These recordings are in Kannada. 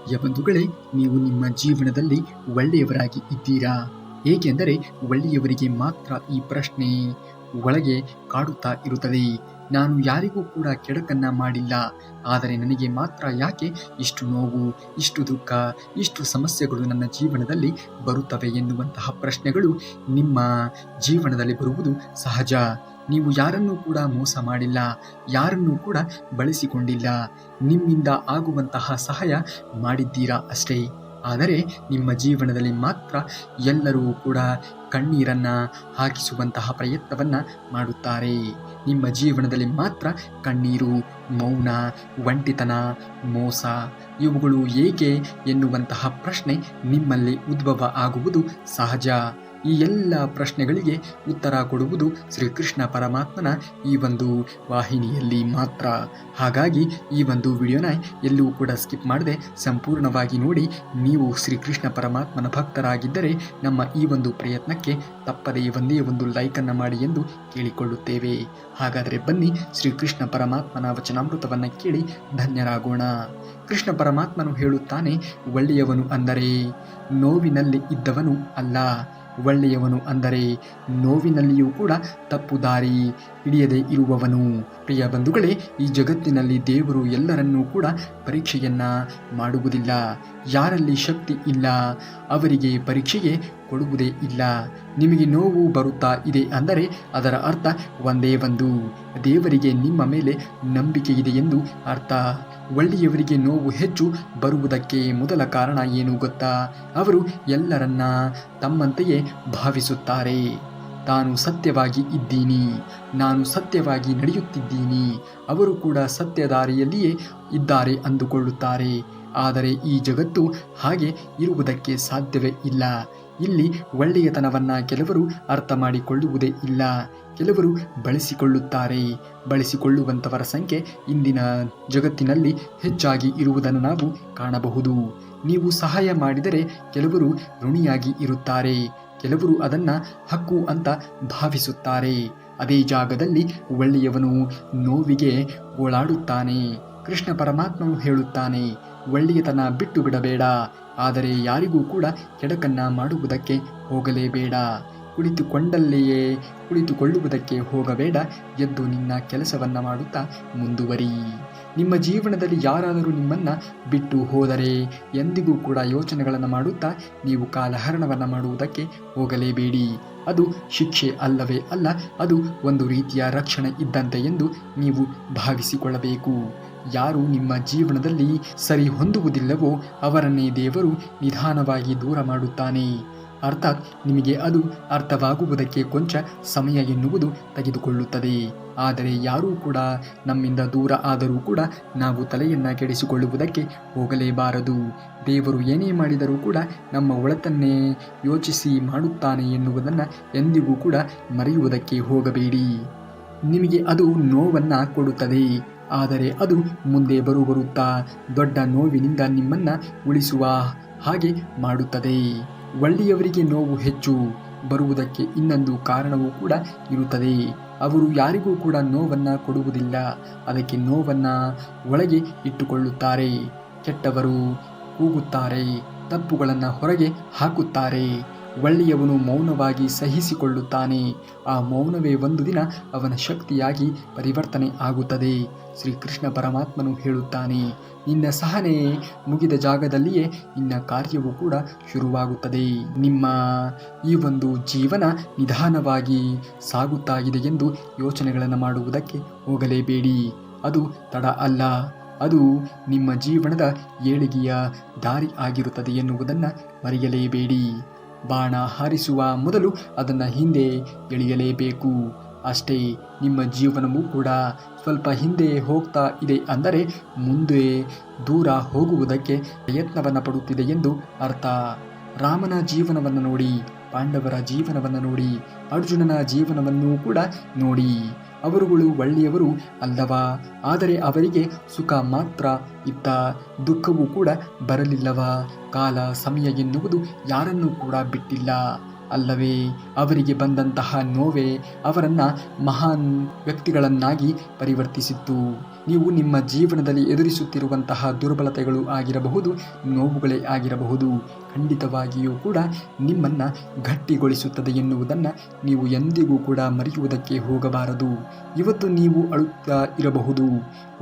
ಪ್ರಿಯ ಬಂಧುಗಳೇ, ನೀವು ನಿಮ್ಮ ಜೀವನದಲ್ಲಿ ಒಳ್ಳೆಯವರಾಗಿ ಇದ್ದೀರಾ? ಏಕೆಂದರೆ ಒಳ್ಳೆಯವರಿಗೆ ಮಾತ್ರ ಈ ಪ್ರಶ್ನೆ ಒಳಗೆ ಕಾಡುತ್ತಾ ಇರುತ್ತದೆ. ನಾನು ಯಾರಿಗೂ ಕೂಡ ಕೆಡುಕನ್ನ ಮಾಡಿಲ್ಲ, ಆದರೆ ನನಗೆ ಮಾತ್ರ ಯಾಕೆ ಇಷ್ಟು ನೋವು, ಇಷ್ಟು ದುಃಖ, ಇಷ್ಟು ಸಮಸ್ಯೆಗಳು ನನ್ನ ಜೀವನದಲ್ಲಿ ಬರುತ್ತವೆ ಎನ್ನುವಂತಹ ಪ್ರಶ್ನೆಗಳು ನಿಮ್ಮ ಜೀವನದಲ್ಲಿ ಬರುವುದು ಸಹಜ. ನೀವು ಯಾರನ್ನೂ ಕೂಡ ಮೋಸ ಮಾಡಿಲ್ಲ, ಯಾರನ್ನೂ ಕೂಡ ಬಳಸಿಕೊಂಡಿಲ್ಲ. ನಿಮ್ಮಿಂದ ಆಗುವಂತಹ ಸಹಾಯ ಮಾಡಿದ್ದೀರಾ ಅಷ್ಟೇ. ಆದರೆ ನಿಮ್ಮ ಜೀವನದಲ್ಲಿ ಮಾತ್ರ ಎಲ್ಲರೂ ಕೂಡ ಕಣ್ಣೀರನ್ನು ಹಾಕಿಸುವಂತಹ ಪ್ರಯತ್ನವನ್ನು ಮಾಡುತ್ತಾರೆ. ನಿಮ್ಮ ಜೀವನದಲ್ಲಿ ಮಾತ್ರ ಕಣ್ಣೀರು, ಮೌನ, ಒಂಟಿತನ, ಮೋಸ ಇವುಗಳು ಏಕೆ ಎನ್ನುವಂತಹ ಪ್ರಶ್ನೆ ನಿಮ್ಮಲ್ಲಿ ಉದ್ಭವ ಆಗುವುದು ಸಹಜ. ಈ ಎಲ್ಲ ಪ್ರಶ್ನೆಗಳಿಗೆ ಉತ್ತರ ಕೊಡುವುದು ಶ್ರೀಕೃಷ್ಣ ಪರಮಾತ್ಮನ ಈ ಒಂದು ವಾಹಿನಿಯಲ್ಲಿ ಮಾತ್ರ. ಹಾಗಾಗಿ ಈ ಒಂದು ವಿಡಿಯೋನ ಎಲ್ಲೂ ಕೂಡ ಸ್ಕಿಪ್ ಮಾಡದೆ ಸಂಪೂರ್ಣವಾಗಿ ನೋಡಿ. ನೀವು ಶ್ರೀಕೃಷ್ಣ ಪರಮಾತ್ಮನ ಭಕ್ತರಾಗಿದ್ದರೆ ನಮ್ಮ ಈ ಒಂದು ಪ್ರಯತ್ನಕ್ಕೆ ತಪ್ಪದೇ ಒಂದೇ ಒಂದು ಲೈಕನ್ನು ಮಾಡಿ ಎಂದು ಕೇಳಿಕೊಳ್ಳುತ್ತೇವೆ. ಹಾಗಾದರೆ ಬನ್ನಿ ಶ್ರೀಕೃಷ್ಣ ಪರಮಾತ್ಮನ ವಚನಾಮೃತವನ್ನು ಕೇಳಿ ಧನ್ಯರಾಗೋಣ. ಕೃಷ್ಣ ಪರಮಾತ್ಮನು ಹೇಳುತ್ತಾನೆ, ಒಳ್ಳೆಯವನು ಅಂದರೆ ನೋವಿನಲ್ಲಿ ಇದ್ದವನು ಅಲ್ಲ, ಒಳ್ಳೆಯವನು ಅಂದರೆ ನೋವಿನಲ್ಲಿಯೂ ಕೂಡ ತಪ್ಪು ದಾರಿ ಹಿಡಿಯದೇ ಇರುವವನು. ಪ್ರಿಯ ಬಂಧುಗಳೇ, ಈ ಜಗತ್ತಿನಲ್ಲಿ ದೇವರು ಎಲ್ಲರನ್ನೂ ಕೂಡ ಪರೀಕ್ಷೆಯನ್ನ ಮಾಡುವುದಿಲ್ಲ. ಯಾರಲ್ಲಿ ಶಕ್ತಿ ಇಲ್ಲ ಅವರಿಗೆ ಪರೀಕ್ಷೆಗೆ ಕೊಡುವುದೇ ಇಲ್ಲ. ನಿಮಗೆ ನೋವು ಬರುತ್ತಾ ಇದೆ ಅಂದರೆ ಅದರ ಅರ್ಥ ಒಂದೇ ಒಂದು, ದೇವರಿಗೆ ನಿಮ್ಮ ಮೇಲೆ ನಂಬಿಕೆ ಇದೆ ಎಂದು ಅರ್ಥ. ಒಳ್ಳೆಯವರಿಗೆ ನೋವು ಹೆಚ್ಚು ಬರುವುದಕ್ಕೆ ಮೊದಲ ಕಾರಣ ಏನು ಗೊತ್ತಾ? ಅವರು ಎಲ್ಲರನ್ನ ತಮ್ಮಂತೆಯೇ ಭಾವಿಸುತ್ತಾರೆ. ತಾನು ಸತ್ಯವಾಗಿ ಇದ್ದೀನಿ, ನಾನು ಸತ್ಯವಾಗಿ ನಡೆಯುತ್ತಿದ್ದೀನಿ, ಅವರು ಕೂಡ ಸತ್ಯ ದಾರಿಯಲ್ಲಿಯೇ ಇದ್ದಾರೆ ಅಂದುಕೊಳ್ಳುತ್ತಾರೆ. ಆದರೆ ಈ ಜಗತ್ತು ಹಾಗೆ ಇರುವುದಕ್ಕೆ ಸಾಧ್ಯವೇ ಇಲ್ಲ. ಇಲ್ಲಿ ಒಳ್ಳೆಯತನವನ್ನು ಕೆಲವರು ಅರ್ಥ ಮಾಡಿಕೊಳ್ಳುವುದೇ ಇಲ್ಲ, ಕೆಲವರು ಬಳಸಿಕೊಳ್ಳುತ್ತಾರೆ. ಬಳಸಿಕೊಳ್ಳುವಂಥವರ ಸಂಖ್ಯೆ ಇಂದಿನ ಜಗತ್ತಿನಲ್ಲಿ ಹೆಚ್ಚಾಗಿ ಇರುವುದನ್ನು ನಾವು ಕಾಣಬಹುದು. ನೀವು ಸಹಾಯ ಮಾಡಿದರೆ ಕೆಲವರು ಋಣಿಯಾಗಿ ಇರುತ್ತಾರೆ, ಕೆಲವರು ಅದನ್ನು ಹಕ್ಕು ಅಂತ ಭಾವಿಸುತ್ತಾರೆ. ಅದೇ ಜಾಗದಲ್ಲಿ ಒಳ್ಳೆಯವನು ನೋವಿಗೆ ಗೋಳಾಡುತ್ತಾನೆ. ಕೃಷ್ಣ ಪರಮಾತ್ಮನು ಹೇಳುತ್ತಾನೆ, ಒಳ್ಳೆಯತನ ಬಿಟ್ಟು ಬಿಡಬೇಡ, ಆದರೆ ಯಾರಿಗೂ ಕೂಡ ಕೆಡಕನ್ನ ಮಾಡುವುದಕ್ಕೆ ಹೋಗಲೇಬೇಡ. ಕುಳಿತುಕೊಂಡಲ್ಲಿಯೇ ಕುಳಿತುಕೊಳ್ಳುವುದಕ್ಕೆ ಹೋಗಬೇಡ, ಎದ್ದು ನಿನ್ನ ಕೆಲಸವನ್ನು ಮಾಡುತ್ತಾ ಮುಂದುವರಿ. ನಿಮ್ಮ ಜೀವನದಲ್ಲಿ ಯಾರಾದರೂ ನಿಮ್ಮನ್ನು ಬಿಟ್ಟು ಹೋದರೆ ಎಂದಿಗೂ ಕೂಡ ಯೋಚನೆಗಳನ್ನು ಮಾಡುತ್ತಾ ನೀವು ಕಾಲಹರಣವನ್ನು ಮಾಡುವುದಕ್ಕೆ ಹೋಗಲೇಬೇಡಿ. ಅದು ಶಿಕ್ಷೆ ಅಲ್ಲವೇ ಅಲ್ಲ, ಅದು ಒಂದು ರೀತಿಯ ರಕ್ಷಣೆ ಇದ್ದಂತೆ ಎಂದು ನೀವು ಭಾವಿಸಿಕೊಳ್ಳಬೇಕು. ಯಾರು ನಿಮ್ಮ ಜೀವನದಲ್ಲಿ ಸರಿ ಹೊಂದುವುದಿಲ್ಲವೋ ಅವರನ್ನೇ ದೇವರು ನಿಧಾನವಾಗಿ ದೂರ ಮಾಡುತ್ತಾನೆ. ಅರ್ಥಾತ್ ನಿಮಗೆ ಅದು ಅರ್ಥವಾಗುವುದಕ್ಕೆ ಕೊಂಚ ಸಮಯ ಎನ್ನುವುದು ತೆಗೆದುಕೊಳ್ಳುತ್ತದೆ. ಆದರೆ ಯಾರೂ ಕೂಡ ನಮ್ಮಿಂದ ದೂರ ಆದರೂ ಕೂಡ ನಾವು ತಲೆಯನ್ನು ಕೆಡಿಸಿಕೊಳ್ಳುವುದಕ್ಕೆ ಹೋಗಲೇಬಾರದು. ದೇವರು ಏನೇ ಮಾಡಿದರೂ ಕೂಡ ನಮ್ಮ ಒಳಿತನ್ನೇ ಯೋಚಿಸಿ ಮಾಡುತ್ತಾನೆ ಎನ್ನುವುದನ್ನು ಎಂದಿಗೂ ಕೂಡ ಮರೆಯುವುದಕ್ಕೆ ಹೋಗಬೇಡಿ. ನಿಮಗೆ ಅದು ನೋವನ್ನು ಕೊಡುತ್ತದೆ, ಆದರೆ ಅದು ಮುಂದೆ ಬರುತ್ತಾ ದೊಡ್ಡ ನೋವಿನಿಂದ ನಿಮ್ಮನ್ನು ಉಳಿಸುವ ಹಾಗೆ ಮಾಡುತ್ತದೆ. ಒಳ್ಳೆಯವರಿಗೆ ನೋವು ಹೆಚ್ಚು ಬರುವುದಕ್ಕೆ ಇನ್ನೊಂದು ಕಾರಣವೂ ಕೂಡ ಇರುತ್ತದೆ. ಅವರು ಯಾರಿಗೂ ಕೂಡ ನೋವನ್ನು ಕೊಡುವುದಿಲ್ಲ, ಅದಕ್ಕೆ ನೋವನ್ನು ಒಳಗೆ ಇಟ್ಟುಕೊಳ್ಳುತ್ತಾರೆ. ಕೆಟ್ಟವರು ಕೂಗುತ್ತಾರೆ, ತಪ್ಪುಗಳನ್ನು ಹೊರಗೆ ಹಾಕುತ್ತಾರೆ. ಒಳ್ಳೆಯವನು ಮೌನವಾಗಿ ಸಹಿಸಿಕೊಳ್ಳುತ್ತಾನೆ. ಆ ಮೌನವೇ ಒಂದು ದಿನ ಅವನ ಶಕ್ತಿಯಾಗಿ ಪರಿವರ್ತನೆ ಆಗುತ್ತದೆ. ಶ್ರೀಕೃಷ್ಣ ಪರಮಾತ್ಮನು ಹೇಳುತ್ತಾನೆ, ನಿನ್ನ ಸಹನೆ ಮುಗಿದ ಜಾಗದಲ್ಲಿಯೇ ನಿನ್ನ ಕಾರ್ಯವೂ ಕೂಡ ಶುರುವಾಗುತ್ತದೆ. ನಿಮ್ಮ ಈ ಒಂದು ಜೀವನ ನಿಧಾನವಾಗಿ ಸಾಗುತ್ತಾ ಇದೆ ಎಂದು ಯೋಚನೆಗಳನ್ನು ಮಾಡುವುದಕ್ಕೆ ಹೋಗಲೇಬೇಡಿ. ಅದು ತಡ ಅಲ್ಲ, ಅದು ನಿಮ್ಮ ಜೀವನದ ಏಳಿಗೆಯ ದಾರಿ ಆಗಿರುತ್ತದೆ ಎನ್ನುವುದನ್ನು ಮರೆಯಲೇಬೇಡಿ. ಬಾಣ ಹಾರಿಸುವ ಮೊದಲು ಅದನ್ನು ಹಿಂದೆ ಎಳೆಯಲೇಬೇಕು. ಅಷ್ಟೇ, ನಿಮ್ಮ ಜೀವನವೂ ಕೂಡ ಸ್ವಲ್ಪ ಹಿಂದೆ ಹೋಗ್ತಾ ಇದೆ ಅಂದರೆ ಮುಂದೆ ದೂರ ಹೋಗುವುದಕ್ಕೆ ಪ್ರಯತ್ನವನ್ನು ಪಡುತ್ತಿದೆ ಎಂದು ಅರ್ಥ. ರಾಮನ ಜೀವನವನ್ನು ನೋಡಿ, ಪಾಂಡವರ ಜೀವನವನ್ನು ನೋಡಿ, ಅರ್ಜುನನ ಜೀವನವನ್ನು ಕೂಡ ನೋಡಿ. ಅವರುಗಳು ಒಳ್ಳೆಯವರು ಅಲ್ಲವಾ? ಆದರೆ ಅವರಿಗೆ ಸುಖ ಮಾತ್ರ ಇತ್ತ, ದುಃಖವೂ ಕೂಡ ಬರಲಿಲ್ಲವಾ? ಕಾಲ ಸಮಯ ಎನ್ನುವುದು ಯಾರನ್ನೂ ಕೂಡ ಬಿಟ್ಟಿಲ್ಲ. ಅಲ್ಲವೇ? ಅವರಿಗೆ ಬಂದಂತಹ ನೋವೇ ಅವರನ್ನು ಮಹಾನ್ ವ್ಯಕ್ತಿಗಳನ್ನಾಗಿ ಪರಿವರ್ತಿಸಿತ್ತು. ನೀವು ನಿಮ್ಮ ಜೀವನದಲ್ಲಿ ಎದುರಿಸುತ್ತಿರುವಂತಹ ದುರ್ಬಲತೆಗಳು ಆಗಿರಬಹುದು, ನೋವುಗಳೇ ಆಗಿರಬಹುದು, ಖಂಡಿತವಾಗಿಯೂ ಕೂಡ ನಿಮ್ಮನ್ನು ಗಟ್ಟಿಗೊಳಿಸುತ್ತದೆ ಎನ್ನುವುದನ್ನು ನೀವು ಎಂದಿಗೂ ಕೂಡ ಮರೆಯುವುದಕ್ಕೆ ಹೋಗಬಾರದು. ಇವತ್ತು ನೀವು ಅಳುತ್ತಾ ಇರಬಹುದು,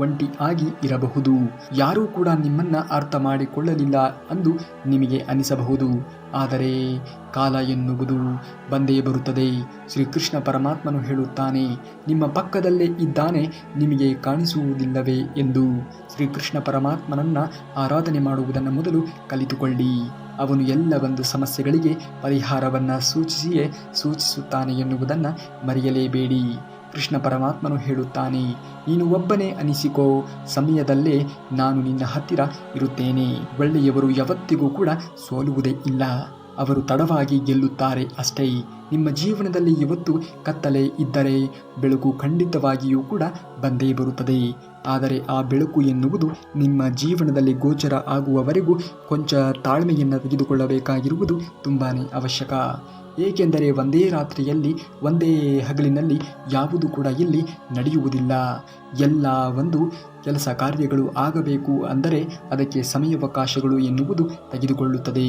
ಒಂಟಿ ಆಗಿ ಇರಬಹುದು, ಯಾರೂ ಕೂಡ ನಿಮ್ಮನ್ನು ಅರ್ಥ ಮಾಡಿಕೊಳ್ಳಲಿಲ್ಲ ಎಂದು ನಿಮಗೆ ಅನಿಸಬಹುದು. ಆದರೆ ಕಾಲ ಎನ್ನುವುದು ಬಂದೇ ಬರುತ್ತದೆ. ಶ್ರೀಕೃಷ್ಣ ಪರಮಾತ್ಮನು ಹೇಳುತ್ತಾನೆ, ನಿಮ್ಮ ಪಕ್ಕದಲ್ಲೇ ಇದ್ದಾನೆ, ನಿಮಗೆ ಕಾಣಿಸುವುದಿಲ್ಲವೇ ಎಂದು. ಶ್ರೀಕೃಷ್ಣ ಪರಮಾತ್ಮನನ್ನು ಆರಾಧನೆ ಮಾಡುವುದನ್ನು ಮೊದಲು ಕಲಿತುಕೊಳ್ಳಿ. ಅವನು ಎಲ್ಲ ಒಂದು ಸಮಸ್ಯೆಗಳಿಗೆ ಪರಿಹಾರವನ್ನು ಸೂಚಿಸುತ್ತಾನೆ ಎನ್ನುವುದನ್ನು ಮರೆಯಲೇಬೇಡಿ. ಕೃಷ್ಣ ಪರಮಾತ್ಮನು ಹೇಳುತ್ತಾನೆ, ನೀನು ಒಬ್ಬನೇ ಅನಿಸಿಕೋ, ಸಮಯದಲ್ಲೇ ನಾನು ನಿನ್ನ ಹತ್ತಿರ ಇರುತ್ತೇನೆ. ಒಳ್ಳೆಯವರು ಯಾವತ್ತಿಗೂ ಕೂಡ ಸೋಲುವುದೇ ಇಲ್ಲ, ಅವರು ತಡವಾಗಿ ಗೆಲ್ಲುತ್ತಾರೆ ಅಷ್ಟೇ. ನಿಮ್ಮ ಜೀವನದಲ್ಲಿ ಇವತ್ತು ಕತ್ತಲೆ ಇದ್ದರೆ ಬೆಳಕು ಖಂಡಿತವಾಗಿಯೂ ಕೂಡ ಬಂದೇ ಬರುತ್ತದೆ. ಆದರೆ ಆ ಬೆಳಕು ಎನ್ನುವುದು ನಿಮ್ಮ ಜೀವನದಲ್ಲಿ ಗೋಚರ ಆಗುವವರೆಗೂ ಕೊಂಚ ತಾಳ್ಮೆಯನ್ನು ತೆಗೆದುಕೊಳ್ಳಬೇಕಾಗಿರುವುದು ತುಂಬಾ ಅವಶ್ಯಕ. ಏಕೆಂದರೆ ಒಂದೇ ರಾತ್ರಿಯಲ್ಲಿ ಒಂದೇ ಹಗಲಿನಲ್ಲಿ ಯಾವುದು ಕೂಡ ಇಲ್ಲಿ ನಡೆಯುವುದಿಲ್ಲ. ಎಲ್ಲ ಒಂದು ಕೆಲಸ ಕಾರ್ಯಗಳು ಆಗಬೇಕು ಅಂದರೆ ಅದಕ್ಕೆ ಸಮಯಾವಕಾಶಗಳು ಎನ್ನುವುದು ತೆಗೆದುಕೊಳ್ಳುತ್ತದೆ.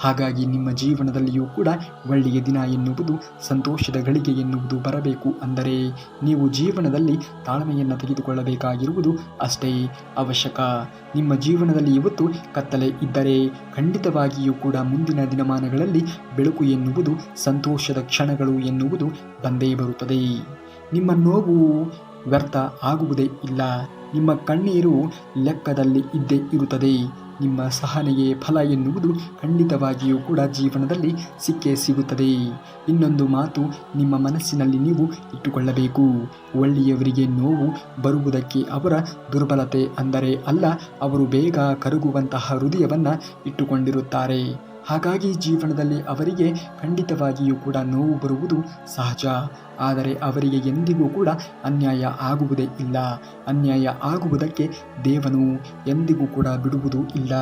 ಹಾಗಾಗಿ ನಿಮ್ಮ ಜೀವನದಲ್ಲಿಯೂ ಕೂಡ ಒಳ್ಳೆಯ ದಿನ ಎನ್ನುವುದು, ಸಂತೋಷದ ಗಳಿಗೆ ಎನ್ನುವುದು ಬರಬೇಕು ಅಂದರೆ ನೀವು ಜೀವನದಲ್ಲಿ ತಾಳ್ಮೆಯನ್ನು ತೆಗೆದುಕೊಳ್ಳಬೇಕಾಗಿರುವುದು ಅಷ್ಟೇ ಅವಶ್ಯಕ. ನಿಮ್ಮ ಜೀವನದಲ್ಲಿ ಇವತ್ತು ಕತ್ತಲೆ ಇದ್ದರೆ ಖಂಡಿತವಾಗಿಯೂ ಕೂಡ ಮುಂದಿನ ದಿನಮಾನಗಳಲ್ಲಿ ಬೆಳಕು ಎನ್ನುವುದು, ಸಂತೋಷದ ಕ್ಷಣಗಳು ಎನ್ನುವುದು ಬಂದೇ ಬರುತ್ತದೆ. ನಿಮ್ಮ ನೋವು ವ್ಯರ್ಥ ಆಗುವುದೇ ಇಲ್ಲ, ನಿಮ್ಮ ಕಣ್ಣೀರು ಲೆಕ್ಕದಲ್ಲಿ ಇದ್ದೇ ಇರುತ್ತದೆ. ನಿಮ್ಮ ಸಹನೆಗೆ ಫಲ ಎನ್ನುವುದು ಖಂಡಿತವಾಗಿಯೂ ಕೂಡ ಜೀವನದಲ್ಲಿ ಸಿಕ್ಕೇ ಸಿಗುತ್ತದೆ. ಇನ್ನೊಂದು ಮಾತು ನಿಮ್ಮ ಮನಸ್ಸಿನಲ್ಲಿ ನೀವು ಇಟ್ಟುಕೊಳ್ಳಬೇಕು, ಒಳ್ಳೆಯವರಿಗೆ ನೋವು ಬರುವುದಕ್ಕೆ ಅವರ ದುರ್ಬಲತೆ ಅಂದರೆ ಅಲ್ಲ, ಅವರು ಬೇಗ ಕರಗುವಂತಹ ಹೃದಯವನ್ನು ಇಟ್ಟುಕೊಂಡಿರುತ್ತಾರೆ. ಹಾಗಾಗಿ ಜೀವನದಲ್ಲಿ ಅವರಿಗೆ ಖಂಡಿತವಾಗಿಯೂ ಕೂಡ ನೋವು ಬರುವುದು ಸಹಜ. ಆದರೆ ಅವರಿಗೆ ಎಂದಿಗೂ ಕೂಡ ಅನ್ಯಾಯ ಆಗುವುದೇ ಇಲ್ಲ. ಅನ್ಯಾಯ ಆಗುವುದಕ್ಕೆ ದೇವನು ಎಂದಿಗೂ ಕೂಡ ಬಿಡುವುದೂ ಇಲ್ಲ.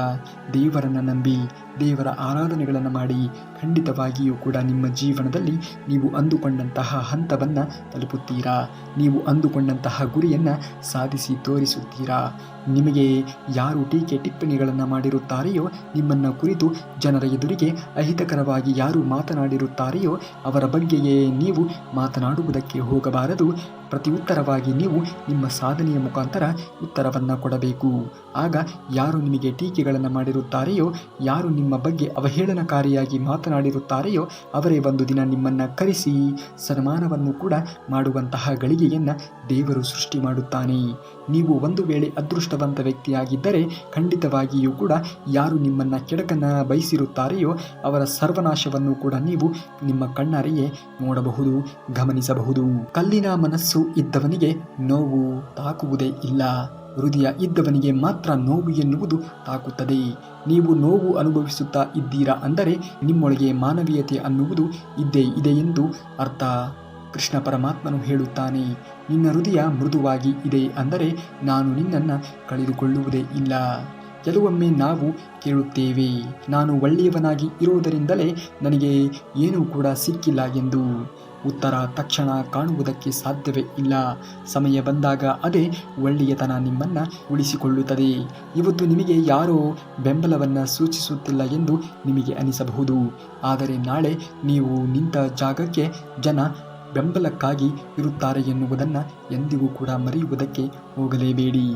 ದೇವರನ್ನು ನಂಬಿ ದೇವರ ಆರಾಧನೆಗಳನ್ನು ಮಾಡಿ ಖಂಡಿತವಾಗಿಯೂ ಕೂಡ ನಿಮ್ಮ ಜೀವನದಲ್ಲಿ ನೀವು ಅಂದುಕೊಂಡಂತಹ ಹಂತವನ್ನು ತಲುಪುತ್ತೀರಾ. ನೀವು ಅಂದುಕೊಂಡಂತಹ ಗುರಿಯನ್ನು ಸಾಧಿಸಿ ತೋರಿಸುತ್ತೀರಾ. ನಿಮಗೆ ಯಾರು ಟೀಕೆ ಟಿಪ್ಪಣಿಗಳನ್ನು ಮಾಡಿರುತ್ತಾರೆಯೋ, ನಿಮ್ಮನ್ನು ಕುರಿತು ಜನರ ಎದುರಿಗೆ ಅಹಿತಕರವಾಗಿ ಯಾರು ಮಾತನಾಡಿರುತ್ತಾರೆಯೋ ಅವರ ಬಗ್ಗೆಯೇ ನೀವು ಮಾತನಾಡುವುದಕ್ಕೆ ಹೋಗಬಾರದು. ಪ್ರತಿ ಉತ್ತರವಾಗಿ ನೀವು ನಿಮ್ಮ ಸಾಧನೆಯ ಮುಖಾಂತರ ಉತ್ತರವನ್ನು ಕೊಡಬೇಕು. ಆಗ ಯಾರು ನಿಮಗೆ ಟೀಕೆಗಳನ್ನು ಮಾಡಿರುತ್ತಾರೆಯೋ, ಯಾರು ನಿಮ್ಮ ಬಗ್ಗೆ ಅವಹೇಳನಕಾರಿಯಾಗಿ ಮಾತನಾಡಿರುತ್ತಾರೆಯೋ ಅವರೇ ಒಂದು ದಿನ ನಿಮ್ಮನ್ನು ಕರೆಸಿ ಸನ್ಮಾನವನ್ನು ಕೂಡ ಮಾಡುವಂತಹ ಗಳಿಗೆಯನ್ನು ದೇವರು ಸೃಷ್ಟಿ ಮಾಡುತ್ತಾನೆ. ನೀವು ಒಂದು ವೇಳೆ ಅದೃಷ್ಟವಂತ ವ್ಯಕ್ತಿಯಾಗಿದ್ದರೆ ಖಂಡಿತವಾಗಿಯೂ ಕೂಡ ಯಾರು ನಿಮ್ಮನ್ನು ಕೆಡಕನ್ನು ಬಯಸಿರುತ್ತಾರೆಯೋ ಅವರ ಸರ್ವನಾಶವನ್ನು ಕೂಡ ನೀವು ನಿಮ್ಮ ಕಣ್ಣಾರೆಯೇ ನೋಡಬಹುದು, ಗಮನಿಸಬಹುದು. ಕಲ್ಲಿನ ಮನಸ್ಸು ಇದ್ದವನಿಗೆ ನೋವು ತಾಕುವುದೇ ಇಲ್ಲ, ಹೃದಯ ಇದ್ದವನಿಗೆ ಮಾತ್ರ ನೋವು ಎನ್ನುವುದು ತಾಕುತ್ತದೆ. ನೀವು ನೋವು ಅನುಭವಿಸುತ್ತಾ ಇದ್ದೀರಾ ಅಂದರೆ ನಿಮ್ಮೊಳಗೆ ಮಾನವೀಯತೆ ಅನ್ನುವುದು ಇದ್ದೇ ಇದೆ ಎಂದು ಅರ್ಥ. ಕೃಷ್ಣ ಪರಮಾತ್ಮನು ಹೇಳುತ್ತಾನೆ, ನಿನ್ನ ಹೃದಯ ಮೃದುವಾಗಿ ಇದೆ ಅಂದರೆ ನಾನು ನಿನ್ನನ್ನು ಕಳೆದುಕೊಳ್ಳುವುದೇ ಇಲ್ಲ. ಕೆಲವೊಮ್ಮೆ ನಾವು ಕೇಳುತ್ತೇವೆ, ನಾನು ಒಳ್ಳೆಯವನಾಗಿ ಇರೋದರಿಂದಲೇ ನನಗೆ ಏನೂ ಕೂಡ ಸಿಕ್ಕಿಲ್ಲ ಎಂದು. ಉತ್ತರ ತಕ್ಷಣ ಕಾಣುವುದಕ್ಕೆ ಸಾಧ್ಯವೇ ಇಲ್ಲ. ಸಮಯ ಬಂದಾಗ ಅದೇ ಒಳ್ಳೆಯತನ ನಿಮ್ಮನ್ನು ಉಳಿಸಿಕೊಳ್ಳುತ್ತದೆ. ಇವತ್ತು ನಿಮಗೆ ಯಾರೋ ಬೆಂಬಲವನ್ನು ಸೂಚಿಸುತ್ತಿಲ್ಲ ಎಂದು ನಿಮಗೆ ಅನಿಸಬಹುದು. ಆದರೆ ನಾಳೆ ನೀವು ನಿಂತ ಜಾಗಕ್ಕೆ ಜನ ಬೆಂಬಲಕ್ಕಾಗಿ ಇರುತ್ತಾರೆ ಎನ್ನುವುದನ್ನು ಎಂದಿಗೂ ಕೂಡ ಮರೆಯುವುದಕ್ಕೆ ಹೋಗಲೇಬೇಡಿ.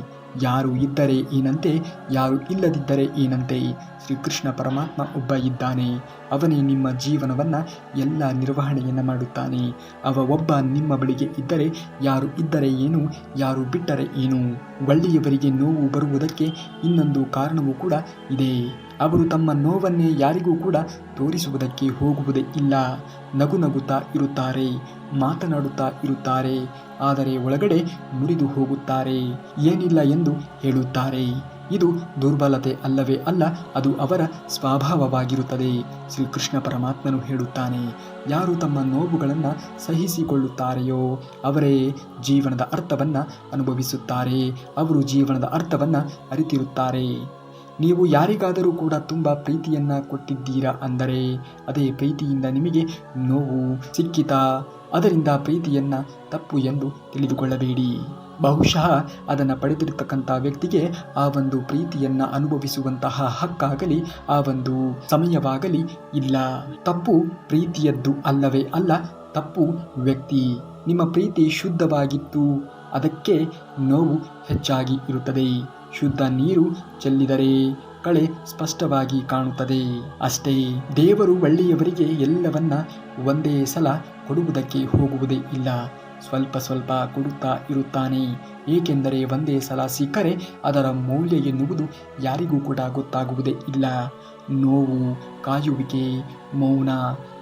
ಯಾರು ಇದ್ದರೆ ಏನಂತೆ, ಯಾರು ಇಲ್ಲದಿದ್ದರೆ ಏನಂತೆ, ಶ್ರೀಕೃಷ್ಣ ಪರಮಾತ್ಮ ಒಬ್ಬ ಇದ್ದಾನೆ. ಅವನೇ ನಿಮ್ಮ ಜೀವನವನ್ನು ಎಲ್ಲ ನಿರ್ವಹಣೆಯನ್ನು ಮಾಡುತ್ತಾನೆ. ಅವ ಒಬ್ಬ ನಿಮ್ಮ ಬಳಿಗೆ ಇದ್ದರೆ ಯಾರು ಇದ್ದರೆ ಏನು, ಯಾರು ಬಿಟ್ಟರೆ ಏನು. ಒಳ್ಳೆಯವರಿಗೆ ನೋವು ಬರುವುದಕ್ಕೆ ಇನ್ನೊಂದು ಕಾರಣವೂ ಕೂಡ ಇದೆ. ಅವರು ತಮ್ಮ ನೋವನ್ನೇ ಯಾರಿಗೂ ಕೂಡ ತೋರಿಸುವುದಕ್ಕೆ ಹೋಗುವುದೇ ಇಲ್ಲ. ನಗು ನಗುತ್ತಾ ಇರುತ್ತಾರೆ, ಮಾತನಾಡುತ್ತಾ ಇರುತ್ತಾರೆ, ಆದರೆ ಒಳಗಡೆ ಮುರಿದು ಹೋಗುತ್ತಾರೆ, ಏನಿಲ್ಲ ಎಂದು ಹೇಳುತ್ತಾರೆ. ಇದು ದುರ್ಬಲತೆ ಅಲ್ಲವೇ ಅಲ್ಲ, ಅದು ಅವರ ಸ್ವಭಾವವಾಗಿರುತ್ತದೆ. ಶ್ರೀಕೃಷ್ಣ ಪರಮಾತ್ಮನು ಹೇಳುತ್ತಾನೆ, ಯಾರು ತಮ್ಮ ನೋವುಗಳನ್ನು ಸಹಿಸಿಕೊಳ್ಳುತ್ತಾರೆಯೋ ಅವರೇ ಜೀವನದ ಅರ್ಥವನ್ನು ಅನುಭವಿಸುತ್ತಾರೆ, ಅವರು ಜೀವನದ ಅರ್ಥವನ್ನು ಅರಿತಿರುತ್ತಾರೆ. ನೀವು ಯಾರಿಗಾದರೂ ಕೂಡ ತುಂಬ ಪ್ರೀತಿಯನ್ನು ಕೊಟ್ಟಿದ್ದೀರಾ ಅಂದರೆ ಅದೇ ಪ್ರೀತಿಯಿಂದ ನಿಮಗೆ ನೋವು ಸಿಕ್ಕಿತಾ ಅದರಿಂದ ಪ್ರೀತಿಯನ್ನು ತಪ್ಪು ಎಂದು ತಿಳಿದುಕೊಳ್ಳಬೇಡಿ. ಬಹುಶಃ ಅದನ್ನು ಪಡೆದಿರತಕ್ಕಂಥ ವ್ಯಕ್ತಿಗೆ ಆ ಒಂದು ಪ್ರೀತಿಯನ್ನು ಅನುಭವಿಸುವಂತಹ ಹಕ್ಕಾಗಲಿ ಆ ಒಂದು ಸಮಯವಾಗಲಿ ಇಲ್ಲ. ತಪ್ಪು ಪ್ರೀತಿಯದ್ದು ಅಲ್ಲವೇ ಅಲ್ಲ, ತಪ್ಪು ವ್ಯಕ್ತಿ. ನಿಮ್ಮ ಪ್ರೀತಿ ಶುದ್ಧವಾಗಿತ್ತು, ಅದಕ್ಕೆ ನೋವು ಹೆಚ್ಚಾಗಿ ಇರುತ್ತದೆ. ಶುದ್ಧ ನೀರು ಚೆಲ್ಲಿದರೆ ಕಳೆ ಸ್ಪಷ್ಟವಾಗಿ ಕಾಣುತ್ತದೆ ಅಷ್ಟೇ. ದೇವರು ಒಳ್ಳೆಯವರಿಗೆ ಎಲ್ಲವನ್ನ ಒಂದೇ ಸಲ ಕೊಡುವುದಕ್ಕೆ ಹೋಗುವುದೇ ಇಲ್ಲ, ಸ್ವಲ್ಪ ಸ್ವಲ್ಪ ಕೊಡುತ್ತಾ ಇರುತ್ತಾನೆ. ಏಕೆಂದರೆ ಒಂದೇ ಸಲ ಸಿಕ್ಕರೆ ಅದರ ಮೌಲ್ಯ ಎನ್ನುವುದು ಯಾರಿಗೂ ಕೂಡ ಗೊತ್ತಾಗುವುದೇ ಇಲ್ಲ. ನೋವು, ಕಾಯುವಿಕೆ, ಮೌನ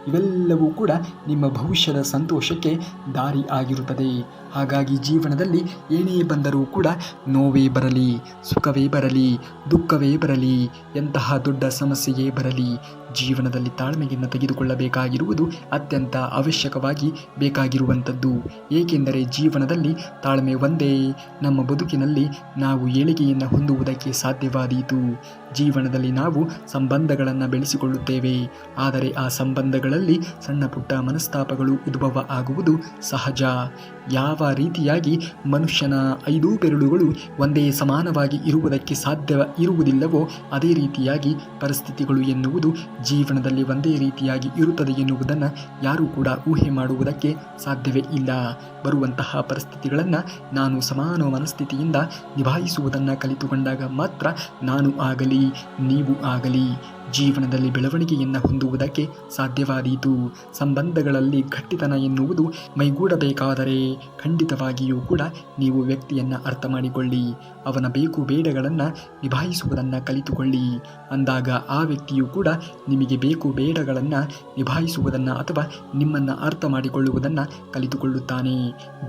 ಇವೆಲ್ಲವೂ ಕೂಡ ನಿಮ್ಮ ಭವಿಷ್ಯದ ಸಂತೋಷಕ್ಕೆ ದಾರಿ ಆಗಿರುತ್ತದೆ. ಹಾಗಾಗಿ ಜೀವನದಲ್ಲಿ ಏನೇ ಬಂದರೂ ಕೂಡ ನೋವೇ ಬರಲಿ, ಸುಖವೇ ಬರಲಿ, ದುಃಖವೇ ಬರಲಿ, ಎಂತಹ ದೊಡ್ಡ ಸಮಸ್ಯೆಯೇ ಬರಲಿ, ಜೀವನದಲ್ಲಿ ತಾಳ್ಮೆಯನ್ನು ತೆಗೆದುಕೊಳ್ಳಬೇಕಾಗಿರುವುದು ಅತ್ಯಂತ ಅವಶ್ಯಕವಾಗಿ ಬೇಕಾಗಿರುವಂಥದ್ದು. ಏಕೆಂದರೆ ಜೀವನದಲ್ಲಿ ತಾಳ್ಮೆ ಒಂದೇ ನಮ್ಮ ಬದುಕಿನಲ್ಲಿ ನಾವು ಏಳಿಗೆಯನ್ನು ಹೊಂದುವುದಕ್ಕೆ ಸಾಧ್ಯವಾದೀತು. ಜೀವನದಲ್ಲಿ ನಾವು ಸಂಬಂಧಗಳನ್ನು ಬೆಳೆಸಿಕೊಳ್ಳುತ್ತೇವೆ, ಆದರೆ ಆ ಸಂಬಂಧಗಳಲ್ಲಿ ಸಣ್ಣ ಪುಟ್ಟ ಮನಸ್ತಾಪಗಳು ಉದ್ಭವ ಆಗುವುದು ಸಹಜ. ಯಾವ ರೀತಿಯಾಗಿ ಮನುಷ್ಯನ 5 ಬೆರಳುಗಳು ಒಂದೇ ಸಮಾನವಾಗಿ ಇರುವುದಕ್ಕೆ ಸಾಧ್ಯ ಇರುವುದಿಲ್ಲವೋ ಅದೇ ರೀತಿಯಾಗಿ ಪರಿಸ್ಥಿತಿಗಳು ಎನ್ನುವುದು ಜೀವನದಲ್ಲಿ ಒಂದೇ ರೀತಿಯಾಗಿ ಇರುತ್ತದೆ ಎನ್ನುವುದನ್ನು ಯಾರೂ ಕೂಡ ಊಹೆ ಮಾಡುವುದಕ್ಕೆ ಸಾಧ್ಯವೇ ಇಲ್ಲ. ಬರುವಂತಹ ಪರಿಸ್ಥಿತಿಗಳನ್ನು ನಾನು ಸಮಾನ ಮನಸ್ಥಿತಿಯಿಂದ ನಿಭಾಯಿಸುವುದನ್ನು ಕಲಿತುಕೊಂಡಾಗ ಮಾತ್ರ ನಾನು ಆಗಲಿ ನೀವು ಆಗಲಿ ಜೀವನದಲ್ಲಿ ಬೆಳವಣಿಗೆಯನ್ನು ಹೊಂದುವುದಕ್ಕೆ ಸಾಧ್ಯವಾದೀತು. ಸಂಬಂಧಗಳಲ್ಲಿ ಗಟ್ಟಿತನ ಎನ್ನುವುದು ಮೈಗೂಡಬೇಕಾದರೆ ಖಂಡಿತವಾಗಿಯೂ ಕೂಡ ನೀವು ವ್ಯಕ್ತಿಯನ್ನು ಅರ್ಥ ಮಾಡಿಕೊಳ್ಳಿ, ಅವನ ಬೇಕು ಬೇಡಗಳನ್ನು ನಿಭಾಯಿಸುವುದನ್ನು ಕಲಿತುಕೊಳ್ಳಿ. ಅಂದಾಗ ಆ ವ್ಯಕ್ತಿಯು ಕೂಡ ನಿಮಗೆ ಬೇಕು ಬೇಡಗಳನ್ನು ನಿಭಾಯಿಸುವುದನ್ನು ಅಥವಾ ನಿಮ್ಮನ್ನು ಅರ್ಥ ಮಾಡಿಕೊಳ್ಳುವುದನ್ನು ಕಲಿತುಕೊಳ್ಳುತ್ತಾನೆ.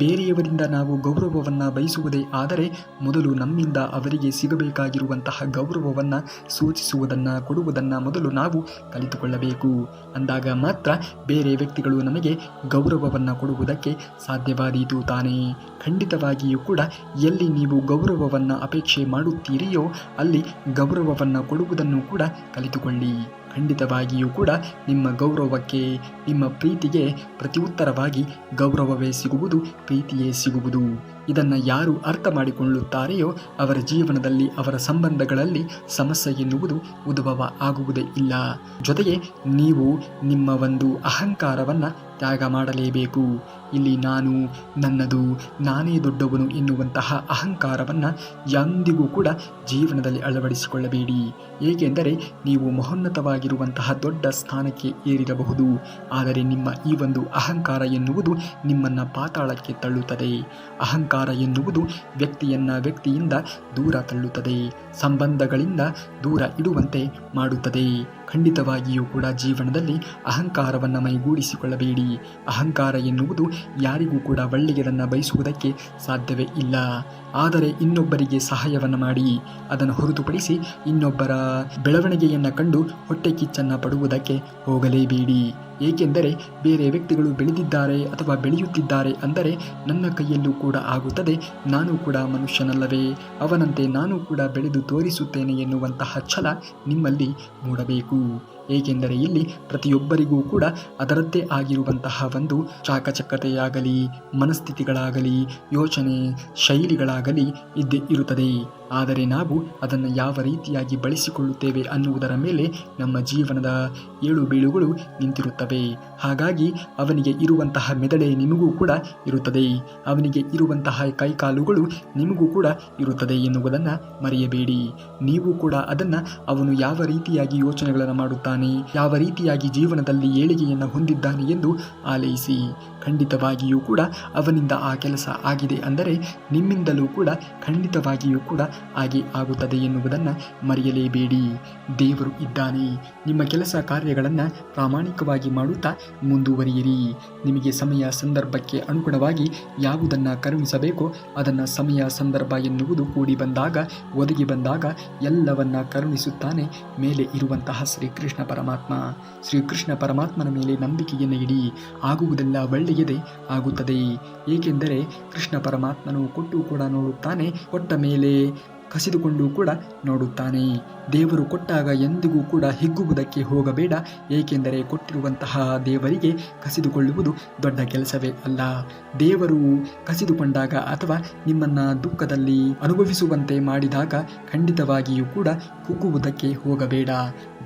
ಬೇರೆಯವರಿಂದ ನಾವು ಗೌರವವನ್ನು ಬಯಸುವುದೇ ಆದರೆ ಮೊದಲು ನಮ್ಮಿಂದ ಅವರಿಗೆ ಸಿಗಬೇಕಾಗಿರುವಂತಹ ಗೌರವವನ್ನು ಸೂಚಿಸುವುದನ್ನು ಕೊಡುವುದನ್ನು ಮೊದಲು ನಾವು ಕಲಿತುಕೊಳ್ಳಬೇಕು. ಅಂದಾಗ ಮಾತ್ರ ಬೇರೆ ವ್ಯಕ್ತಿಗಳು ನಮಗೆ ಗೌರವವನ್ನು ಕೊಡುವುದಕ್ಕೆ ಸಾಧ್ಯವಾದೀತು ತಾನೇ. ಖಂಡಿತವಾಗಿಯೂ ಕೂಡ ಎಲ್ಲಿ ನೀವು ಗೌರವವನ್ನು ಅಪೇಕ್ಷೆ ಮಾಡುತ್ತೀರಿಯೋ ಅಲ್ಲಿ ಗೌರವವನ್ನು ಕೊಡುವುದನ್ನು ಕೂಡ ಕಲಿತುಕೊಳ್ಳಿ. ಖಂಡಿತವಾಗಿಯೂ ಕೂಡ ನಿಮ್ಮ ಗೌರವಕ್ಕೆ, ನಿಮ್ಮ ಪ್ರೀತಿಗೆ ಪ್ರತಿಯುತ್ತರವಾಗಿ ಗೌರವವೇ ಸಿಗುವುದು, ಪ್ರೀತಿಯೇ ಸಿಗುವುದು. ಇದನ್ನು ಯಾರು ಅರ್ಥ ಮಾಡಿಕೊಳ್ಳುತ್ತಾರೆಯೋ ಅವರ ಜೀವನದಲ್ಲಿ, ಅವರ ಸಂಬಂಧಗಳಲ್ಲಿ ಸಮಸ್ಯೆ ಎನ್ನುವುದು ಉದ್ಭವ ಆಗುವುದೇ ಇಲ್ಲ. ಜೊತೆಗೆ ನೀವು ನಿಮ್ಮ ಒಂದು ಅಹಂಕಾರವನ್ನು ತ್ಯಾಗ ಮಾಡಲೇಬೇಕು. ಇಲ್ಲಿ ನಾನು, ನನ್ನದು, ನಾನೇ ದೊಡ್ಡವನು ಎನ್ನುವಂತಹ ಅಹಂಕಾರವನ್ನು ಎಂದಿಗೂ ಕೂಡ ಜೀವನದಲ್ಲಿ ಅಳವಡಿಸಿಕೊಳ್ಳಬೇಡಿ. ಏಕೆಂದರೆ ನೀವು ಮಹೋನ್ನತವಾಗಿರುವಂತಹ ದೊಡ್ಡ ಸ್ಥಾನಕ್ಕೆ ಏರಿರಬಹುದು, ಆದರೆ ನಿಮ್ಮ ಈ ಒಂದು ಅಹಂಕಾರ ಎನ್ನುವುದು ನಿಮ್ಮನ್ನು ಪಾತಾಳಕ್ಕೆ ತಳ್ಳುತ್ತದೆ. ಅಹಂಕಾರ ಎನ್ನುವುದು ವ್ಯಕ್ತಿಯಿಂದ ದೂರ ತಳ್ಳುತ್ತದೆ, ಸಂಬಂಧಗಳಿಂದ ದೂರ ಇಡುವಂತೆ ಮಾಡುತ್ತದೆ. ಖಂಡಿತವಾಗಿಯೂ ಕೂಡ ಜೀವನದಲ್ಲಿ ಅಹಂಕಾರವನ್ನು ಮೈಗೂಡಿಸಿಕೊಳ್ಳಬೇಡಿ. ಅಹಂಕಾರ ಎನ್ನುವುದು ಯಾರಿಗೂ ಕೂಡ ಒಳ್ಳೆಯದನ್ನು ಬಯಸುವುದಕ್ಕೆ ಸಾಧ್ಯವೇ ಇಲ್ಲ. ಆದರೆ ಇನ್ನೊಬ್ಬರಿಗೆ ಸಹಾಯವನ್ನು ಮಾಡಿ, ಅದನ್ನು ಹೊರತುಪಡಿಸಿ ಇನ್ನೊಬ್ಬರ ಬೆಳವಣಿಗೆಯನ್ನು ಕಂಡು ಹೊಟ್ಟೆ ಕಿಚ್ಚನ್ನು ಪಡುವುದಕ್ಕೆ ಹೋಗಲೇಬೇಡಿ. ಏಕೆಂದರೆ ಬೇರೆ ವ್ಯಕ್ತಿಗಳು ಬೆಳೆದಿದ್ದಾರೆ ಅಥವಾ ಬೆಳೆಯುತ್ತಿದ್ದಾರೆ ಅಂದರೆ ನನ್ನ ಕೈಯಲ್ಲೂ ಕೂಡ ಆಗುತ್ತದೆ, ನಾನು ಕೂಡ ಮನುಷ್ಯನಲ್ಲವೇ, ಅವನಂತೆ ನಾನು ಕೂಡ ಬೆಳೆದು ತೋರಿಸುತ್ತೇನೆ ಎನ್ನುವಂತಹ ಛಲ ನಿಮ್ಮಲ್ಲಿ ಮೂಡಬೇಕು. ಏಕೆಂದರೆ ಇಲ್ಲಿ ಪ್ರತಿಯೊಬ್ಬರಿಗೂ ಕೂಡ ಅದರದ್ದೇ ಆಗಿರುವಂತಹ ಒಂದು ಚಾಕಚಕ್ಯತೆಯಾಗಲಿ, ಮನಸ್ಥಿತಿಗಳಾಗಲಿ, ಯೋಚನೆ ಶೈಲಿಗಳಾಗಲಿ ಇದ್ದೇ ಇರುತ್ತದೆ. ಆದರೆ ನಾವು ಅದನ್ನು ಯಾವ ರೀತಿಯಾಗಿ ಬಳಸಿಕೊಳ್ಳುತ್ತೇವೆ ಅನ್ನುವುದರ ಮೇಲೆ ನಮ್ಮ ಜೀವನದ ಏಳು ಬೀಳುಗಳು ನಿಂತಿರುತ್ತವೆ. ಹಾಗಾಗಿ ಅವನಿಗೆ ಇರುವಂತಹ ಮೆದಳೆ ನಿಮಗೂ ಕೂಡ ಇರುತ್ತದೆ, ಅವನಿಗೆ ಇರುವಂತಹ ಕೈಕಾಲುಗಳು ನಿಮಗೂ ಕೂಡ ಇರುತ್ತದೆ ಎನ್ನುವುದನ್ನು ಮರೆಯಬೇಡಿ. ನೀವು ಕೂಡ ಅದನ್ನು ಅವನು ಯಾವ ರೀತಿಯಾಗಿ ಯೋಚನೆಗಳನ್ನು ಮಾಡುತ್ತಾನೆ, ಯಾವ ರೀತಿಯಾಗಿ ಜೀವನದಲ್ಲಿ ಏಳಿಗೆಯನ್ನು ಹೊಂದಿದ್ದಾನೆ ಎಂದು ಆಲೈಸಿ. ಖಂಡಿತವಾಗಿಯೂ ಕೂಡ ಅವನಿಂದ ಆ ಕೆಲಸ ಆಗಿದೆ ಅಂದರೆ ನಿಮ್ಮಿಂದಲೂ ಕೂಡ ಖಂಡಿತವಾಗಿಯೂ ಕೂಡ ಹಾಗೆ ಆಗುತ್ತದೆ ಎನ್ನುವುದನ್ನು ಮರೆಯಲೇಬೇಡಿ. ದೇವರು ಇದ್ದಾನೆ. ನಿಮ್ಮ ಕೆಲಸ ಕಾರ್ಯಗಳನ್ನು ಪ್ರಾಮಾಣಿಕವಾಗಿ ಮಾಡುತ್ತಾ ಮುಂದುವರಿಯಿರಿ. ನಿಮಗೆ ಸಮಯ ಸಂದರ್ಭಕ್ಕೆ ಅನುಗುಣವಾಗಿ ಯಾವುದನ್ನು ಕರುಣಿಸಬೇಕೋ ಅದನ್ನು ಸಮಯ ಸಂದರ್ಭ ಎನ್ನುವುದು ಕೂಡಿ ಬಂದಾಗ, ಒದಗಿ ಬಂದಾಗ ಎಲ್ಲವನ್ನ ಕರುಣಿಸುತ್ತಾನೆ ಮೇಲೆ ಇರುವಂತಹ ಶ್ರೀಕೃಷ್ಣ ಪರಮಾತ್ಮ. ಶ್ರೀಕೃಷ್ಣ ಪರಮಾತ್ಮನ ಮೇಲೆ ನಂಬಿಕೆಯನ್ನು ಇಡಿ, ಆಗುವುದೆಲ್ಲ ಒಳ್ಳೆಯದೇ ಆಗುತ್ತದೆ. ಏಕೆಂದರೆ ಕೃಷ್ಣ ಪರಮಾತ್ಮನು ಕೊಟ್ಟು ಕೂಡ ನೋಡುತ್ತಾನೆ, ಕೊಟ್ಟ ಮೇಲೆ ಕಸಿದುಕೊಂಡು ಕೂಡ ನೋಡುತ್ತಾನೆ. ದೇವರು ಕೊಟ್ಟಾಗ ಎಂದಿಗೂ ಕೂಡ ಹಿಗ್ಗುವುದಕ್ಕೆ ಹೋಗಬೇಡ, ಏಕೆಂದರೆ ಕೊಟ್ಟಿರುವಂತಹ ದೇವರಿಗೆ ಕಸಿದುಕೊಳ್ಳುವುದು ದೊಡ್ಡ ಕೆಲಸವೇ ಅಲ್ಲ. ದೇವರು ಕಸಿದುಕೊಂಡಾಗ ಅಥವಾ ನಿಮ್ಮನ್ನು ದುಃಖದಲ್ಲಿ ಅನುಭವಿಸುವಂತೆ ಮಾಡಿದಾಗ ಖಂಡಿತವಾಗಿಯೂ ಕೂಡ ಕುಗ್ಗುವುದಕ್ಕೆ ಹೋಗಬೇಡ.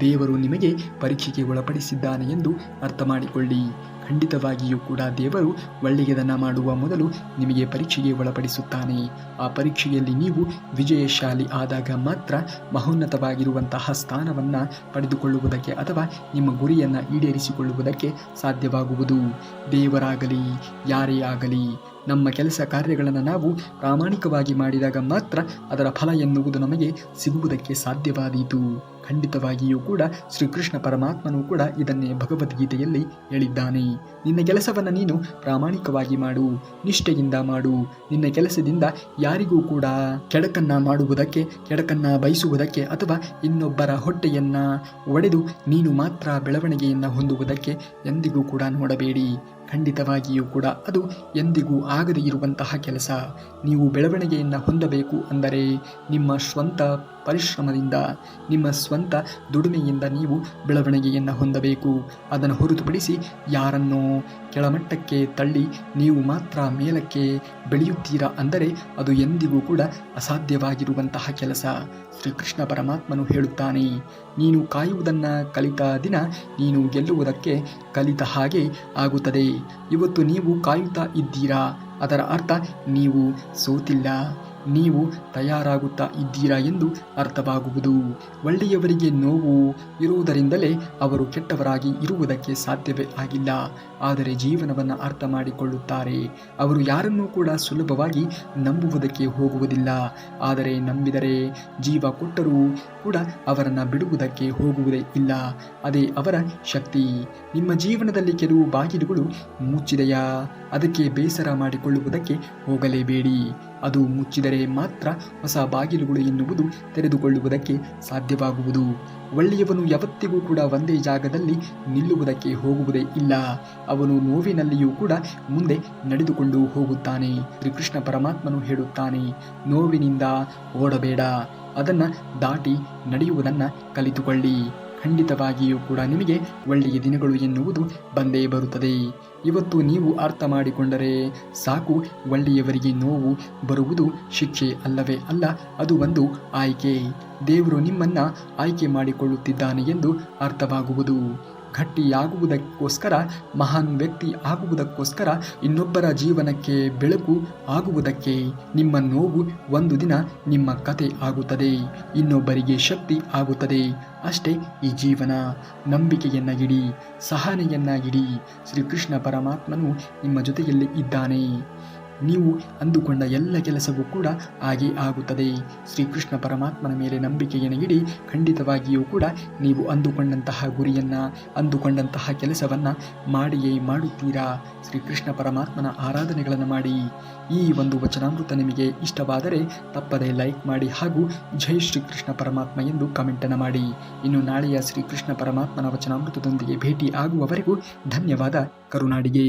ದೇವರು ನಿಮಗೆ ಪರೀಕ್ಷೆಗೆ ಒಳಪಡಿಸಿದ್ದಾನೆ ಎಂದು ಅರ್ಥ ಮಾಡಿಕೊಳ್ಳಿ. ಖಂಡಿತವಾಗಿಯೂ ಕೂಡ ದೇವರು ಒಳ್ಳೆಯದನ್ನು ಮಾಡುವ ಮೊದಲು ನಿಮಗೆ ಪರೀಕ್ಷೆಗೆ ಒಳಪಡಿಸುತ್ತಾನೆ. ಆ ಪರೀಕ್ಷೆಯಲ್ಲಿ ನೀವು ವಿಜಯಶಾಲಿ ಆದಾಗ ಮಾತ್ರ ಮಹೋನ್ನತವಾಗಿರುವಂತಹ ಸ್ಥಾನವನ್ನು ಪಡೆದುಕೊಳ್ಳುವುದಕ್ಕೆ ಅಥವಾ ನಿಮ್ಮ ಗುರಿಯನ್ನು ಈಡೇರಿಸಿಕೊಳ್ಳುವುದಕ್ಕೆ ಸಾಧ್ಯವಾಗುವುದು. ದೇವರಾಗಲಿ ಯಾರೇ ಆಗಲಿ, ನಮ್ಮ ಕೆಲಸ ಕಾರ್ಯಗಳನ್ನು ನಾವು ಪ್ರಾಮಾಣಿಕವಾಗಿ ಮಾಡಿದಾಗ ಮಾತ್ರ ಅದರ ಫಲ ಎನ್ನುವುದು ನಮಗೆ ಸಿಗುವುದಕ್ಕೆ ಸಾಧ್ಯವಾದೀತು. ಖಂಡಿತವಾಗಿಯೂ ಕೂಡ ಶ್ರೀಕೃಷ್ಣ ಪರಮಾತ್ಮನು ಕೂಡ ಇದನ್ನೇ ಭಗವದ್ಗೀತೆಯಲ್ಲಿ ಹೇಳಿದ್ದಾನೆ. ನಿನ್ನ ಕೆಲಸವನ್ನು ನೀನು ಪ್ರಾಮಾಣಿಕವಾಗಿ ಮಾಡು, ನಿಷ್ಠೆಯಿಂದ ಮಾಡು. ನಿನ್ನ ಕೆಲಸದಿಂದ ಯಾರಿಗೂ ಕೂಡ ಕೆಡಕನ್ನ ಮಾಡುವುದಕ್ಕೆ, ಕೆಡಕನ್ನ ಬಯಸುವುದಕ್ಕೆ ಅಥವಾ ಇನ್ನೊಬ್ಬರ ಹೊಟ್ಟೆಯನ್ನು ಒಡೆದು ನೀನು ಮಾತ್ರ ಬೆಳವಣಿಗೆಯನ್ನು ಹೊಂದುವುದಕ್ಕೆ ಎಂದಿಗೂ ಕೂಡ ನೋಡಬೇಡಿ. ಖಂಡಿತವಾಗಿಯೂ ಕೂಡ ಅದು ಎಂದಿಗೂ ಆಗದೇ ಇರುವಂತಹ ಕೆಲಸ. ನೀವು ಬೆಳವಣಿಗೆಯನ್ನು ಹೊಂದಬೇಕು ಅಂದರೆ ನಿಮ್ಮ ಸ್ವಂತ ಪರಿಶ್ರಮದಿಂದ, ನಿಮ್ಮ ಸ್ವಂತ ದುಡಿಮೆಯಿಂದ ನೀವು ಬೆಳವಣಿಗೆಯನ್ನು ಹೊಂದಬೇಕು. ಅದನ್ನು ಹೊರತುಪಡಿಸಿ ಯಾರನ್ನೋ ಕೆಳಮಟ್ಟಕ್ಕೆ ತಳ್ಳಿ ನೀವು ಮಾತ್ರ ಮೇಲಕ್ಕೆ ಬೆಳೆಯುತ್ತೀರಾ ಅಂದರೆ ಅದು ಎಂದಿಗೂ ಕೂಡ ಅಸಾಧ್ಯವಾಗಿರುವಂತಹ ಕೆಲಸ. ಶ್ರೀಕೃಷ್ಣ ಪರಮಾತ್ಮನು ಹೇಳುತ್ತಾನೆ, ನೀನು ಕಾಯುವುದನ್ನು ಕಲಿತ ದಿನ ನೀನು ಗೆಲ್ಲುವುದಕ್ಕೆ ಕಲಿತ ಹಾಗೆ ಆಗುತ್ತದೆ. ಇವತ್ತು ನೀವು ಕಾಯುತ್ತಾ ಇದ್ದೀರಾ, ಅದರ ಅರ್ಥ ನೀವು ಸೋತಿಲ್ಲ, ನೀವು ತಯಾರಾಗುತ್ತಾ ಇದ್ದೀರಾ ಎಂದು ಅರ್ಥವಾಗುವುದು. ಒಳ್ಳೆಯವರಿಗೆ ನೋವು ಇರುವುದರಿಂದಲೇ ಅವರು ಕೆಟ್ಟವರಾಗಿ ಇರುವುದಕ್ಕೆ ಸಾಧ್ಯವೇ ಆಗಿಲ್ಲ. ಆದರೆ ಜೀವನವನ್ನು ಅರ್ಥ ಮಾಡಿಕೊಳ್ಳುತ್ತಾರೆ. ಅವರು ಯಾರನ್ನೂ ಕೂಡ ಸುಲಭವಾಗಿ ನಂಬುವುದಕ್ಕೆ ಹೋಗುವುದಿಲ್ಲ. ಆದರೆ ನಂಬಿದರೆ ಜೀವ ಕೊಟ್ಟರೂ ಕೂಡ ಅವರನ್ನು ಬಿಡುವುದಕ್ಕೆ ಹೋಗುವುದೇ ಇಲ್ಲ. ಅದೇ ಅವರ ಶಕ್ತಿ. ನಿಮ್ಮ ಜೀವನದಲ್ಲಿ ಕೆಲವು ಬಾಗಿಲುಗಳು ಮುಚ್ಚಿದೆಯಾ, ಅದಕ್ಕೆ ಬೇಸರ ಮಾಡಿಕೊಳ್ಳುವುದಕ್ಕೆ ಹೋಗಲೇಬೇಡಿ. ಅದು ಮುಚ್ಚಿದರೆ ಮಾತ್ರ ಹೊಸ ಬಾಗಿಲುಗಳು ಎನ್ನುವುದು ತೆರೆದುಕೊಳ್ಳುವುದಕ್ಕೆ ಸಾಧ್ಯವಾಗುವುದು. ಒಳ್ಳೆಯವನು ಯಾವತ್ತಿಗೂ ಕೂಡ ಒಂದೇ ಜಾಗದಲ್ಲಿ ನಿಲ್ಲುವುದಕ್ಕೆ ಹೋಗುವುದೇ ಇಲ್ಲ. ಅವನು ನೋವಿನಲ್ಲಿಯೂ ಕೂಡ ಮುಂದೆ ನಡೆದುಕೊಂಡು ಹೋಗುತ್ತಾನೆ. ಶ್ರೀಕೃಷ್ಣ ಪರಮಾತ್ಮನು ಹೇಳುತ್ತಾನೆ, ನೋವಿನಿಂದ ಓಡಬೇಡ, ಅದನ್ನು ದಾಟಿ ನಡೆಯುವುದನ್ನು ಕಲಿತುಕೊಳ್ಳಿ. ಖಂಡಿತವಾಗಿಯೂ ಕೂಡ ನಿಮಗೆ ಒಳ್ಳೆಯ ದಿನಗಳು ಎನ್ನುವುದು ಬಂದೇ ಬರುತ್ತದೆ. ಇವತ್ತು ನೀವು ಅರ್ಥ ಮಾಡಿಕೊಂಡರೆ ಸಾಕು, ಒಳ್ಳೆಯವರಿಗೆ ನೋವು ಬರುವುದು ಶಿಕ್ಷೆ ಅಲ್ಲವೇ ಅಲ್ಲ, ಅದು ಒಂದು ಆಯ್ಕೆ. ದೇವರು ನಿಮ್ಮನ್ನು ಆಯ್ಕೆ ಮಾಡಿಕೊಳ್ಳುತ್ತಿದ್ದಾನೆ ಎಂದು ಅರ್ಥವಾಗುವುದು. ಗಟ್ಟಿಯಾಗುವುದಕ್ಕೋಸ್ಕರ, ಮಹಾನ್ ವ್ಯಕ್ತಿ ಆಗುವುದಕ್ಕೋಸ್ಕರ, ಇನ್ನೊಬ್ಬರ ಜೀವನಕ್ಕೆ ಬೆಳಕು ಆಗುವುದಕ್ಕೆ ನಿಮ್ಮ ನೋವು ಒಂದು ದಿನ ನಿಮ್ಮ ಕತೆ ಆಗುತ್ತದೆ, ಇನ್ನೊಬ್ಬರಿಗೆ ಶಕ್ತಿ ಆಗುತ್ತದೆ. ಅಷ್ಟೇ ಈ ಜೀವನ. ನಂಬಿಕೆಯನ್ನಾಗಿಡಿ, ಸಹನೆಯನ್ನಾಗಿಡಿ. ಶ್ರೀಕೃಷ್ಣ ಪರಮಾತ್ಮನು ನಿಮ್ಮ ಜೊತೆಯಲ್ಲಿ ಇದ್ದಾನೆ. ನೀವು ಅಂದುಕೊಂಡ ಎಲ್ಲ ಕೆಲಸವೂ ಕೂಡ ಹಾಗೇ ಆಗುತ್ತದೆ. ಶ್ರೀಕೃಷ್ಣ ಪರಮಾತ್ಮನ ಮೇಲೆ ನಂಬಿಕೆಯನ್ನು ಇಡಿ. ಖಂಡಿತವಾಗಿಯೂ ಕೂಡ ನೀವು ಅಂದುಕೊಂಡಂತಹ ಗುರಿಯನ್ನು, ಅಂದುಕೊಂಡಂತಹ ಕೆಲಸವನ್ನು ಮಾಡಿಯೇ ಮಾಡುತ್ತೀರಾ. ಶ್ರೀಕೃಷ್ಣ ಪರಮಾತ್ಮನ ಆರಾಧನೆಗಳನ್ನು ಮಾಡಿ. ಈ ಒಂದು ವಚನಾಮೃತ ನಿಮಗೆ ಇಷ್ಟವಾದರೆ ತಪ್ಪದೇ ಲೈಕ್ ಮಾಡಿ ಹಾಗೂ ಜೈ ಶ್ರೀಕೃಷ್ಣ ಪರಮಾತ್ಮ ಎಂದು ಕಮೆಂಟನ್ನು ಮಾಡಿ. ಇನ್ನು ನಾಳೆಯ ಶ್ರೀಕೃಷ್ಣ ಪರಮಾತ್ಮನ ವಚನಾಮೃತದೊಂದಿಗೆ ಭೇಟಿ ಆಗುವವರೆಗೂ ಧನ್ಯವಾದ. ಕರುನಾಡಿಗೆ.